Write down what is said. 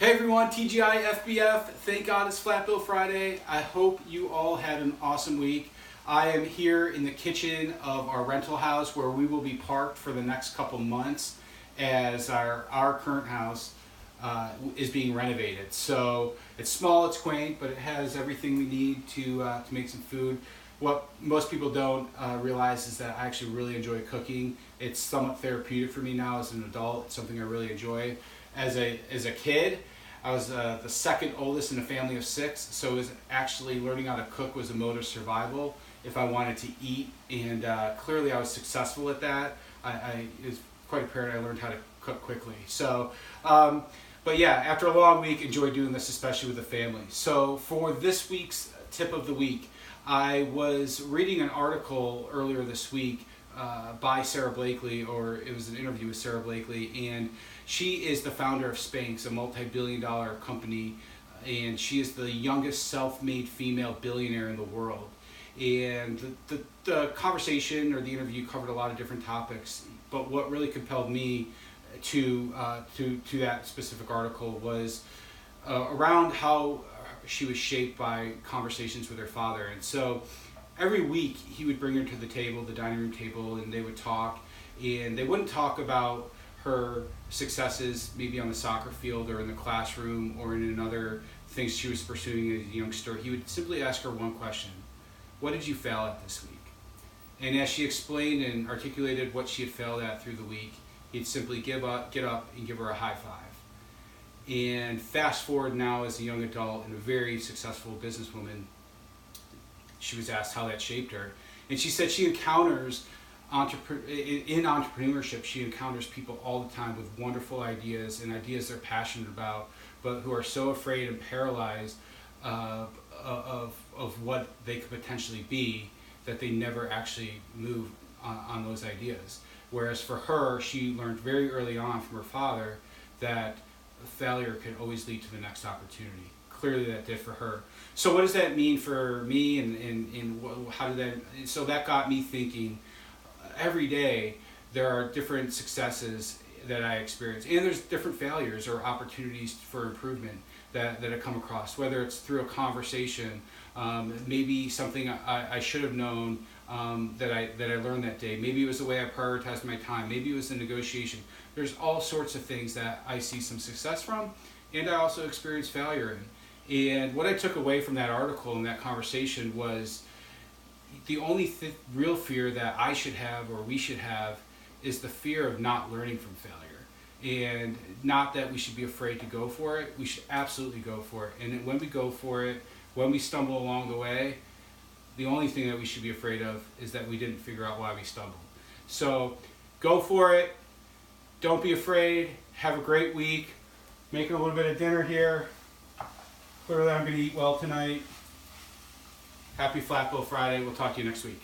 Hey everyone, TGI FBF. Thank God it's Flat Bill Friday. I hope you all had an awesome week. I am here in the kitchen of our rental house where we will be parked for the next couple months as our current house is being renovated. So it's small, it's quaint, but it has everything we need to make some food. What most people don't realize is that I actually really enjoy cooking. It's somewhat therapeutic for me now as an adult. It's something I really enjoy. As a kid, I was the second oldest in a family of 6, so it was actually learning how to cook was a mode of survival if I wanted to eat, and clearly I was successful at that. It was quite apparent I learned how to cook quickly. So, but yeah, after a long week, enjoyed doing this, especially with the family. So for this week's tip of the week, I was reading an article earlier this week by Sarah Blakely, or it was an interview with Sarah Blakely, and she is the founder of Spanx, a multi-billion-dollar company, and she is the youngest self-made female billionaire in the world. And the conversation or the interview covered a lot of different topics, but what really compelled me to that specific article was around how she was shaped by conversations with her father. And so every week he would bring her to the table, the dining room table, and they would talk, and they wouldn't talk about her successes maybe on the soccer field or in the classroom or in another things she was pursuing as a youngster. He would simply ask her one question: what did you fail at this week? And as she explained and articulated what she had failed at through the week, he'd simply get up and give her a high five. And fast forward now as a young adult and a very successful businesswoman, she was asked how that shaped her. And she said she encounters in entrepreneurship, she encounters people all the time with wonderful ideas and ideas they're passionate about, but who are so afraid and paralyzed of what they could potentially be that they never actually move on those ideas. Whereas for her, she learned very early on from her father that failure could always lead to the next opportunity. Clearly that did for her. So what does that mean for me, and how did that, so that got me thinking. Every day there are different successes that I experience, and there's different failures or opportunities for improvement that I come across, whether it's through a conversation, maybe something I should have known that I learned that day. Maybe it was the way I prioritized my time. Maybe it was the negotiation. There's all sorts of things that I see some success from, and I also experience failure in. And what I took away from that article and that conversation was the only real fear that I should have or we should have is the fear of not learning from failure. And not that we should be afraid to go for it. We should absolutely go for it. And when we go for it, when we stumble along the way, the only thing that we should be afraid of is that we didn't figure out why we stumbled. So go for it. Don't be afraid. Have a great week. Making a little bit of dinner here. Clearly I'm going to eat well tonight. Happy Flat Bill Friday. We'll talk to you next week.